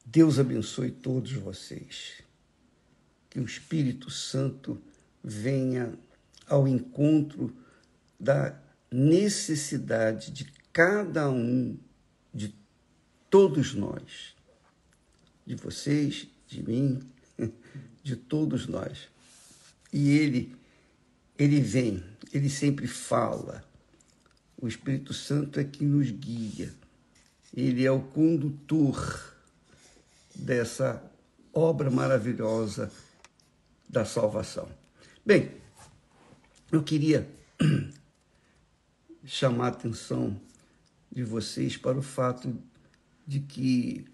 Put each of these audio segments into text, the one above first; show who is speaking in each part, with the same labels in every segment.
Speaker 1: Deus abençoe todos vocês. Que o Espírito Santo venha ao encontro da necessidade de cada um, de todos nós, de vocês, de mim, de todos nós. E ele vem, ele sempre fala. O Espírito Santo é que nos guia. Ele é o condutor dessa obra maravilhosa da salvação. Bem, eu queria chamar a atenção de vocês para o fato de que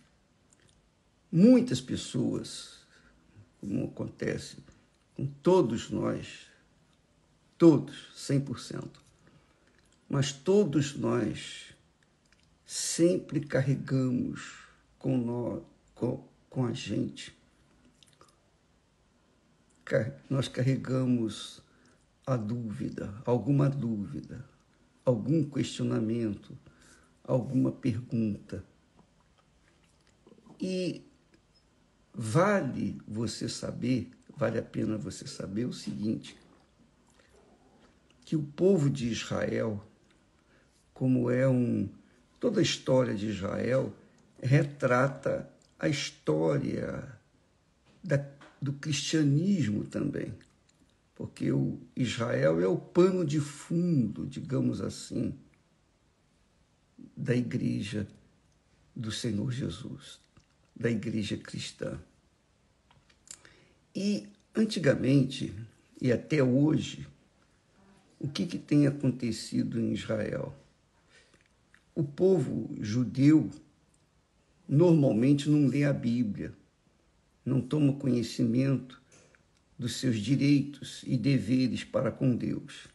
Speaker 1: muitas pessoas, como acontece com todos nós, todos, 100%, mas todos nós sempre carregamos com a gente, nós carregamos a dúvida, algum questionamento, alguma pergunta. E vale a pena você saber o seguinte, que o povo de Israel, toda a história de Israel retrata a história do cristianismo também, porque o Israel é o pano de fundo, digamos assim, da igreja do Senhor Jesus, da igreja cristã. E antigamente, e até hoje, o que tem acontecido em Israel? O povo judeu normalmente não lê a Bíblia, não toma conhecimento dos seus direitos e deveres para com Deus.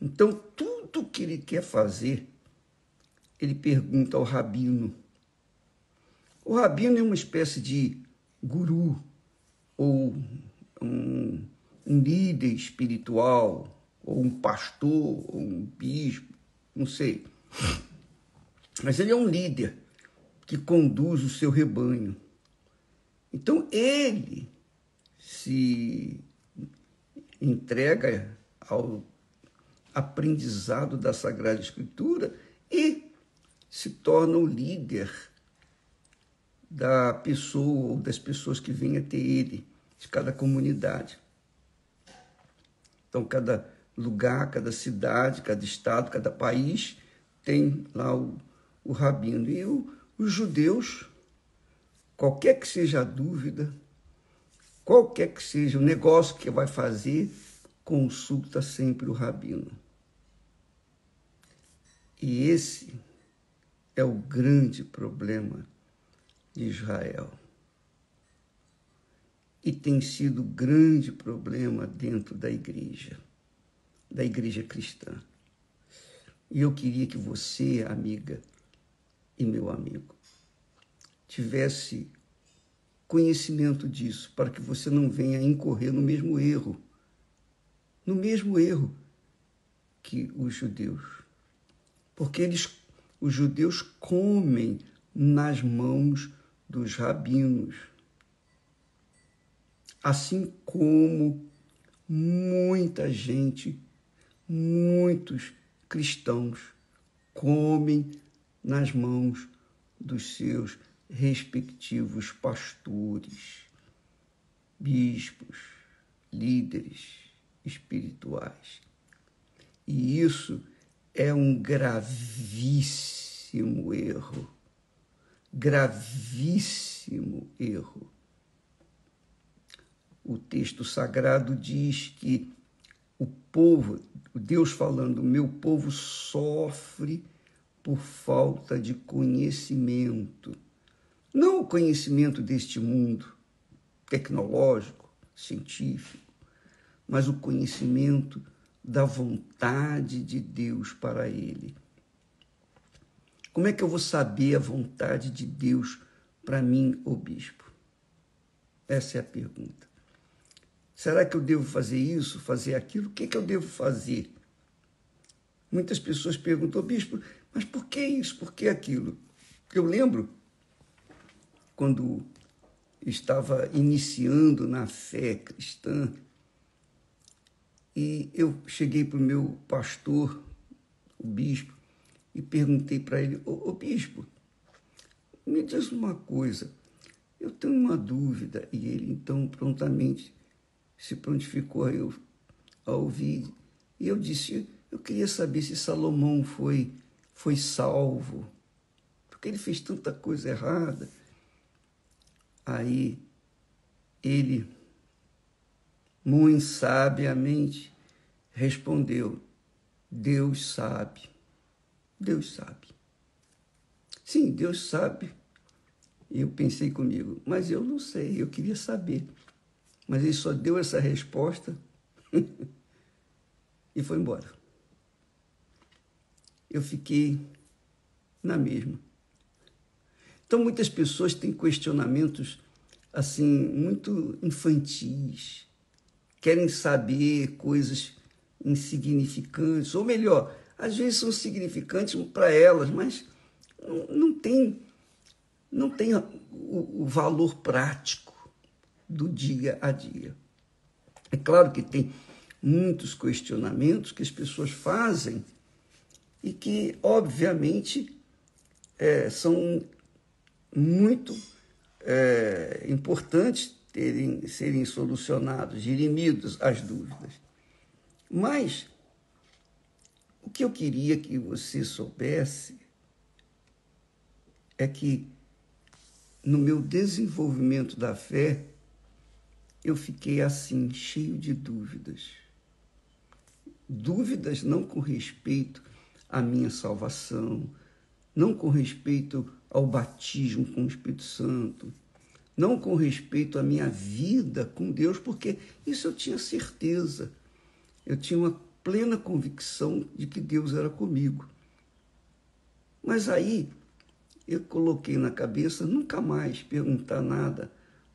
Speaker 1: Então, tudo que ele quer fazer, ele pergunta ao rabino. O rabino é uma espécie de guru ou um líder espiritual, ou um pastor, ou um bispo, não sei. Mas ele é um líder que conduz o seu rebanho. Então, ele se entrega ao aprendizado da Sagrada Escritura e se torna o líder da pessoa ou das pessoas que vêm até ele, de cada comunidade. Então, cada lugar, cada cidade, cada estado, cada país tem lá o rabino. E os judeus, qualquer que seja a dúvida, qualquer que seja o negócio que vai fazer, consulta sempre o rabino. E esse é o grande problema de Israel. E tem sido grande problema dentro da igreja cristã. E eu queria que você, amiga e meu amigo, tivesse conhecimento disso, para que você não venha incorrer no mesmo erro que os judeus. Porque os judeus comem nas mãos dos rabinos, assim como muita gente, muitos cristãos comem nas mãos dos seus respectivos pastores, bispos, líderes espirituais. E isso é um gravíssimo erro. Gravíssimo erro. O texto sagrado diz que o povo, Deus falando, o meu povo sofre por falta de conhecimento. Não o conhecimento deste mundo tecnológico, científico, mas o conhecimento da vontade de Deus para ele. Como é que eu vou saber a vontade de Deus para mim, ô bispo? Essa é a pergunta. Será que eu devo fazer isso, fazer aquilo? O que eu devo fazer? Muitas pessoas perguntam, bispo, mas por que isso, por que aquilo? Eu lembro quando estava iniciando na fé cristã, e eu cheguei para o meu pastor, o bispo, e perguntei para ele: ô bispo, me diz uma coisa, eu tenho uma dúvida. E ele então prontamente se prontificou a ouvir. E eu disse: eu queria saber se Salomão foi salvo, porque ele fez tanta coisa errada. Aí ele, muito sabiamente, respondeu: Deus sabe. Deus sabe. Sim, Deus sabe. E eu pensei comigo, mas eu não sei, eu queria saber. Mas ele só deu essa resposta e foi embora. Eu fiquei na mesma. Então, muitas pessoas têm questionamentos assim muito infantis, querem saber coisas insignificantes, ou melhor, às vezes são significantes para elas, mas não tem o valor prático do dia a dia. É claro que tem muitos questionamentos que as pessoas fazem e que, obviamente, são muito importantes serem solucionados, dirimidos as dúvidas. Mas o que eu queria que você soubesse é que no meu desenvolvimento da fé, eu fiquei assim, cheio de dúvidas. Dúvidas não com respeito à minha salvação, não com respeito ao batismo com o Espírito Santo, não com respeito à minha vida com Deus, porque isso eu tinha certeza. Eu tinha uma plena convicção de que Deus era comigo. Mas aí eu coloquei na cabeça nunca mais perguntar nada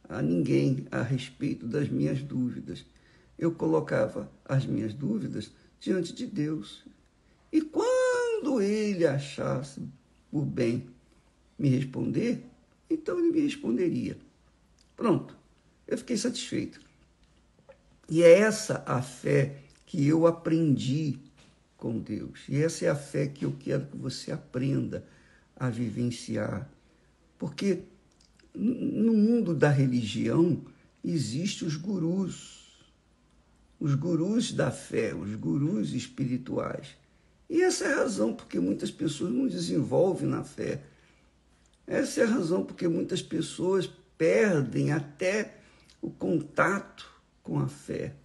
Speaker 1: a ninguém a respeito das minhas dúvidas. Eu colocava as minhas dúvidas diante de Deus. E quando ele achasse por bem me responder, então ele me responderia. Pronto, eu fiquei satisfeito. E é essa a fé que eu aprendi com Deus. E essa é a fé que eu quero que você aprenda a vivenciar. Porque no mundo da religião existem os gurus da fé, os gurus espirituais. E essa é a razão porque muitas pessoas não desenvolvem na fé. Essa é a razão porque muitas pessoas perdem até o contato com a fé,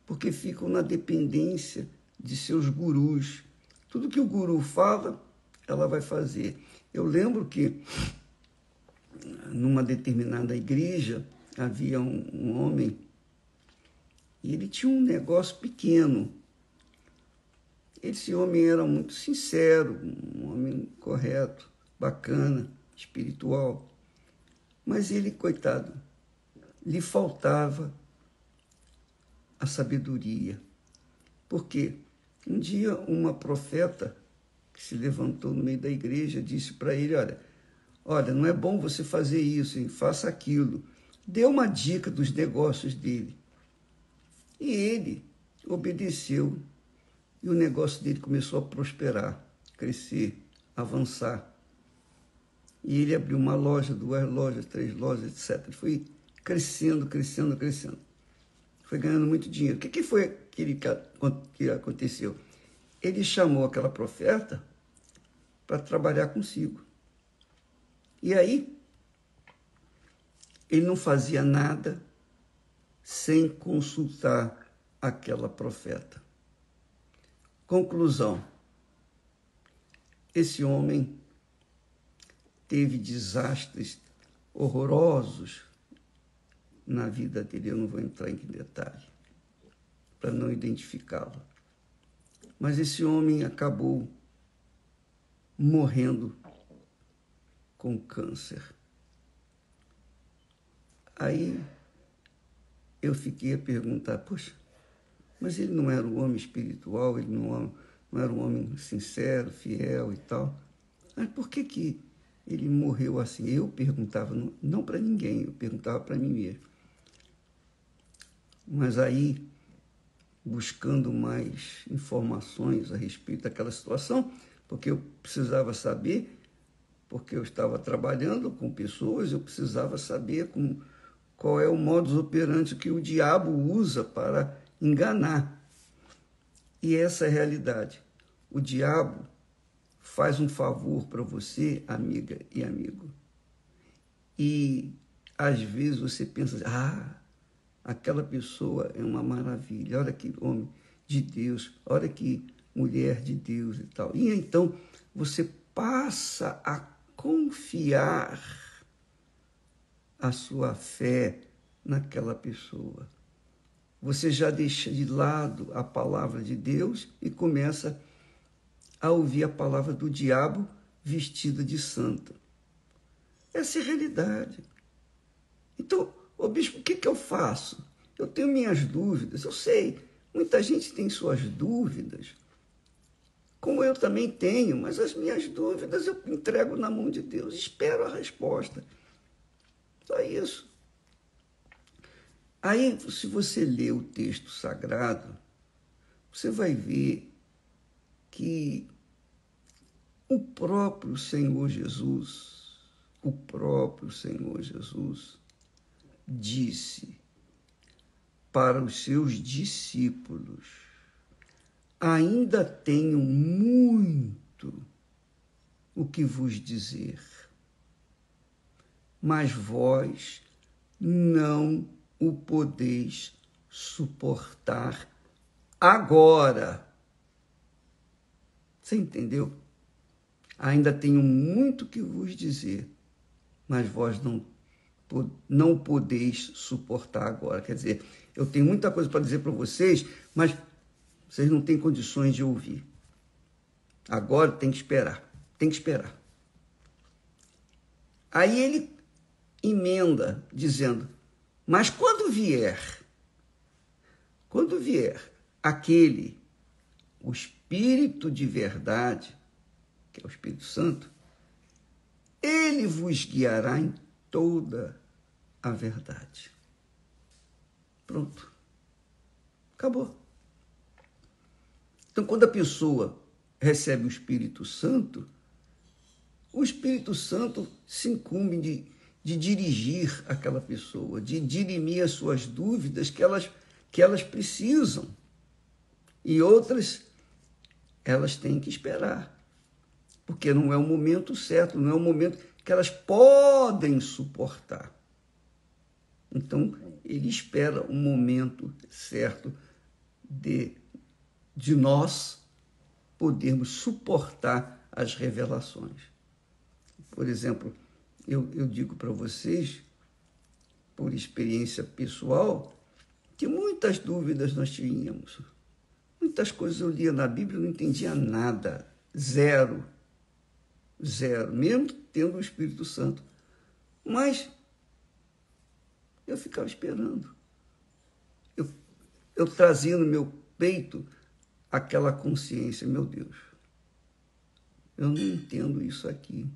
Speaker 1: porque ficam na dependência de seus gurus. Tudo que o guru fala, ela vai fazer. Eu lembro que numa determinada igreja havia um homem e ele tinha um negócio pequeno. Esse homem era muito sincero, um homem correto, bacana, espiritual. Mas ele, coitado, lhe faltava a sabedoria. Porque um dia uma profeta que se levantou no meio da igreja disse para ele: olha, não é bom você fazer isso, hein? Faça aquilo. Deu uma dica dos negócios dele. E ele obedeceu. E o negócio dele começou a prosperar, crescer, avançar. E ele abriu uma loja, 2 lojas, 3 lojas, etc. Ele foi crescendo, crescendo, crescendo. Foi ganhando muito dinheiro. O que foi que aconteceu? Ele chamou aquela profeta para trabalhar consigo. E aí, ele não fazia nada sem consultar aquela profeta. Conclusão: esse homem teve desastres horrorosos na vida dele. Eu não vou entrar em detalhe para não identificá-lo. Mas esse homem acabou morrendo com câncer. Aí eu fiquei a perguntar: poxa, mas ele não era um homem espiritual, ele não era um homem sincero, fiel e tal. Mas por que ele morreu assim. Eu perguntava, não para ninguém, eu perguntava para mim mesmo. Mas aí, buscando mais informações a respeito daquela situação, porque eu precisava saber, porque eu estava trabalhando com pessoas, eu precisava saber qual é o modus operandi que o diabo usa para enganar. E essa é a realidade. O diabo faz um favor para você, amiga e amigo. E às vezes você pensa, aquela pessoa é uma maravilha, olha que homem de Deus, olha que mulher de Deus e tal. E então você passa a confiar a sua fé naquela pessoa. Você já deixa de lado a palavra de Deus e começa a ouvir a palavra do diabo vestida de santa. Essa é a realidade. Então, bispo, o que eu faço? Eu tenho minhas dúvidas, eu sei, muita gente tem suas dúvidas, como eu também tenho, mas as minhas dúvidas eu entrego na mão de Deus, espero a resposta. Só isso. Aí, se você ler o texto sagrado, você vai ver que o próprio Senhor Jesus disse para os seus discípulos: ainda tenho muito o que vos dizer, mas vós não o podeis suportar agora. Você entendeu? Ainda tenho muito que vos dizer, mas vós não podeis suportar agora. Quer dizer, eu tenho muita coisa para dizer para vocês, mas vocês não têm condições de ouvir. Agora tem que esperar. Aí ele emenda dizendo, mas quando vier aquele, o Espírito de verdade, que é o Espírito Santo, ele vos guiará em toda a verdade. Pronto. Acabou. Então, quando a pessoa recebe o Espírito Santo se incumbe de dirigir aquela pessoa, de dirimir as suas dúvidas que elas precisam. E outras, elas têm que esperar. Porque não é o momento certo, não é o momento que elas podem suportar. Então, ele espera o momento certo de nós podermos suportar as revelações. Por exemplo, eu digo para vocês, por experiência pessoal, que muitas dúvidas nós tínhamos. Muitas coisas eu lia na Bíblia e não entendia nada. Zero, mesmo tendo o Espírito Santo. Mas eu ficava esperando. Eu trazia no meu peito aquela consciência, meu Deus, eu não entendo isso aqui.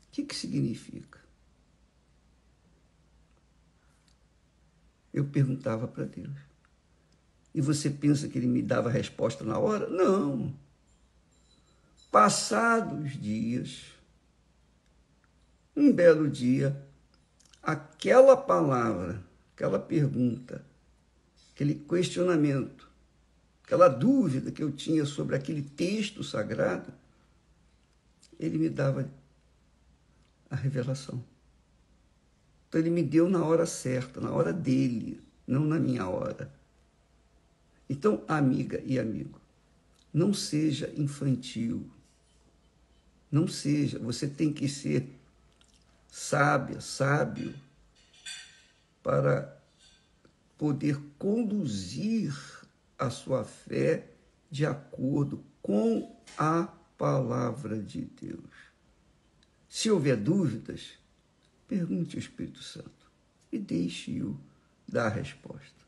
Speaker 1: O que significa? Eu perguntava para Deus. E você pensa que ele me dava a resposta na hora? Não. Passados dias, um belo dia, aquela palavra, aquela pergunta, aquele questionamento, aquela dúvida que eu tinha sobre aquele texto sagrado, ele me dava a revelação. Então ele me deu na hora certa, na hora dele, não na minha hora. Então, amiga e amigo, não seja infantil. Não seja, você tem que ser sábio, para poder conduzir a sua fé de acordo com a palavra de Deus. Se houver dúvidas, pergunte ao Espírito Santo e deixe-o dar a resposta.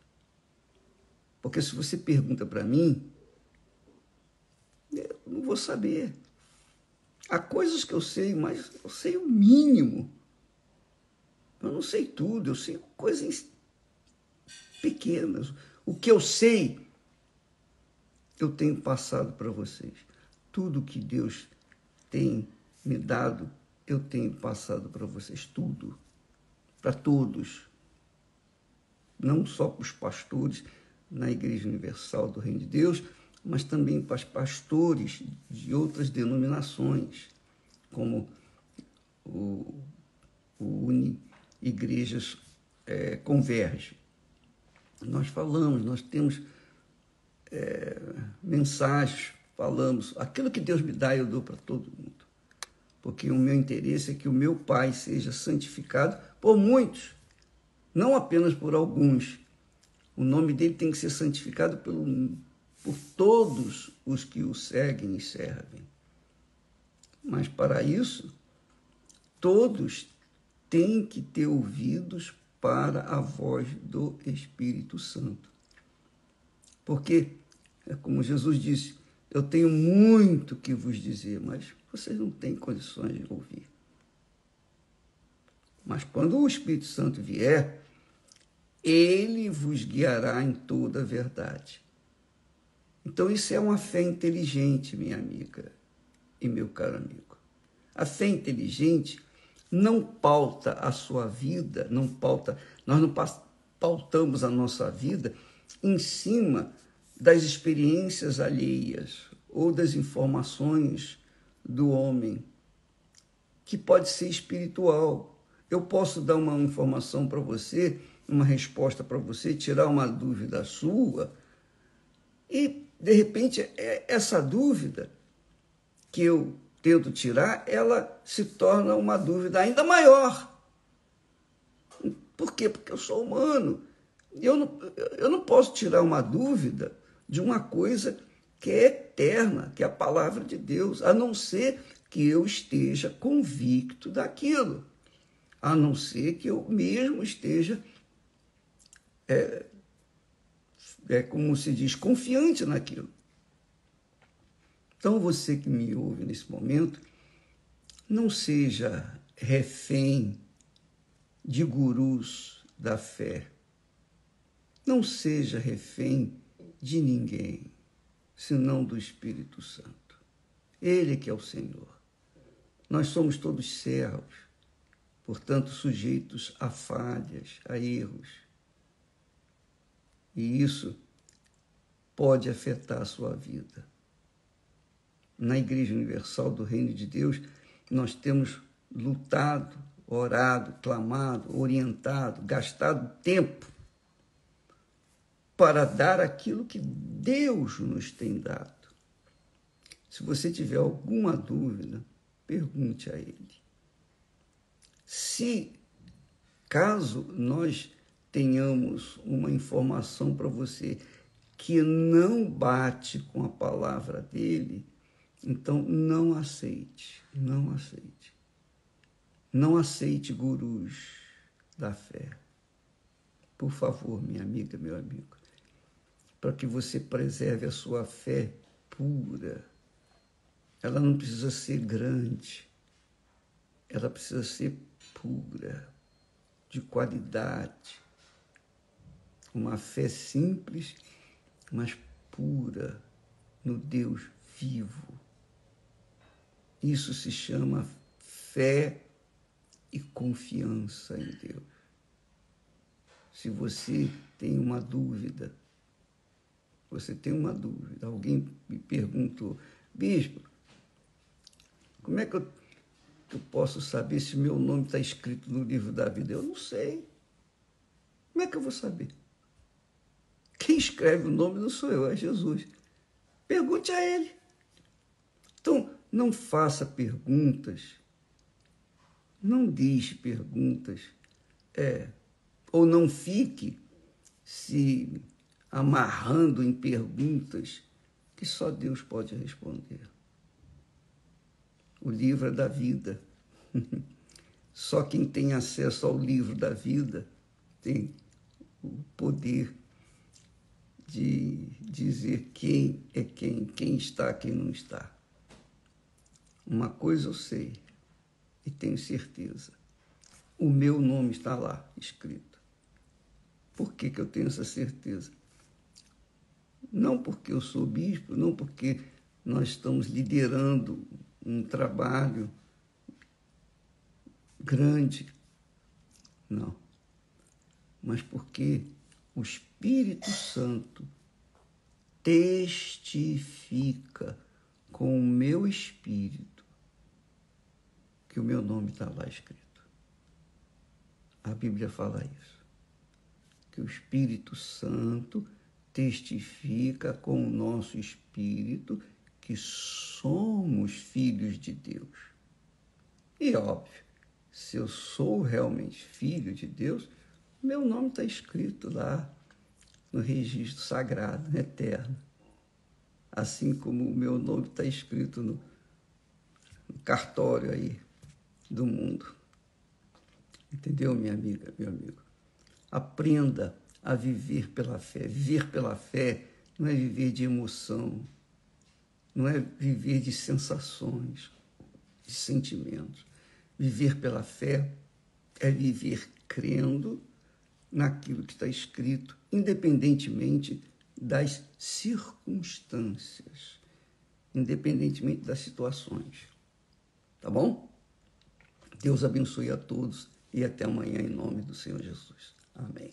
Speaker 1: Porque se você pergunta para mim, eu não vou saber. Há coisas que eu sei, mas eu sei o mínimo. Eu não sei tudo, eu sei coisas pequenas. O que eu sei, eu tenho passado para vocês. Tudo que Deus tem me dado, eu tenho passado para vocês. Tudo. Para todos. Não só para os pastores na Igreja Universal do Reino de Deus, mas também para os pastores de outras denominações, como o Uni Igrejas Converge. Nós falamos, nós temos mensagens, falamos. Aquilo que Deus me dá, eu dou para todo mundo. Porque o meu interesse é que o meu Pai seja santificado por muitos, não apenas por alguns. O nome dele tem que ser santificado por todos os que o seguem e servem. Mas para isso, todos têm que ter ouvidos para a voz do Espírito Santo. Porque, como Jesus disse, eu tenho muito que vos dizer, mas vocês não têm condições de ouvir. Mas quando o Espírito Santo vier, ele vos guiará em toda a verdade. Então, isso é uma fé inteligente, minha amiga e meu caro amigo. A fé inteligente não pauta a sua vida, nós não pautamos a nossa vida em cima das experiências alheias ou das informações do homem, que pode ser espiritual. Eu posso dar uma informação para você, uma resposta para você, tirar uma dúvida sua, e, de repente, essa dúvida que eu tento tirar, ela se torna uma dúvida ainda maior. Por quê? Porque eu sou humano. Eu não posso tirar uma dúvida de uma coisa que é eterna, que é a palavra de Deus, a não ser que eu esteja convicto daquilo, a não ser que eu mesmo esteja, como se diz, confiante naquilo. Então, você que me ouve nesse momento, não seja refém de gurus da fé. Não seja refém de ninguém, senão do Espírito Santo. Ele que é o Senhor. Nós somos todos servos, portanto, sujeitos a falhas, a erros. E isso pode afetar a sua vida. Na Igreja Universal do Reino de Deus, nós temos lutado, orado, clamado, orientado, gastado tempo para dar aquilo que Deus nos tem dado. Se você tiver alguma dúvida, pergunte a Ele. Se, caso nós tenhamos uma informação para você que não bate com a palavra dele, então não aceite, não aceite. Não aceite gurus da fé. Por favor, minha amiga, meu amigo, para que você preserve a sua fé pura. Ela não precisa ser grande, ela precisa ser pura, de qualidade. Uma fé simples, mas pura no Deus vivo. Isso se chama fé e confiança em Deus. Se você tem uma dúvida, alguém me perguntou, bispo, como é que eu posso saber se meu nome está escrito no livro da vida? Eu não sei. Como é que eu vou saber? Quem escreve o nome não sou eu, é Jesus. Pergunte a Ele. Então, não faça perguntas, não deixe perguntas, ou não fique se amarrando em perguntas que só Deus pode responder. O livro é da vida. Só quem tem acesso ao livro da vida tem o poder de dizer quem é quem está, quem não está. Uma coisa eu sei e tenho certeza. O meu nome está lá escrito. Por que eu tenho essa certeza? Não porque eu sou bispo, não porque nós estamos liderando um trabalho grande, não. Mas porque o Espírito Santo testifica com o meu espírito que o meu nome está lá escrito. A Bíblia fala isso. Que o Espírito Santo testifica com o nosso espírito que somos filhos de Deus. E óbvio, se eu sou realmente filho de Deus, meu nome está escrito lá no registro sagrado, eterno. Assim como o meu nome está escrito no cartório aí do mundo. Entendeu, minha amiga, meu amigo? Aprenda a viver pela fé. Viver pela fé não é viver de emoção, não é viver de sensações, de sentimentos. Viver pela fé é viver crendo naquilo que está escrito, independentemente das circunstâncias, independentemente das situações. Tá bom? Deus abençoe a todos e até amanhã em nome do Senhor Jesus. Amém.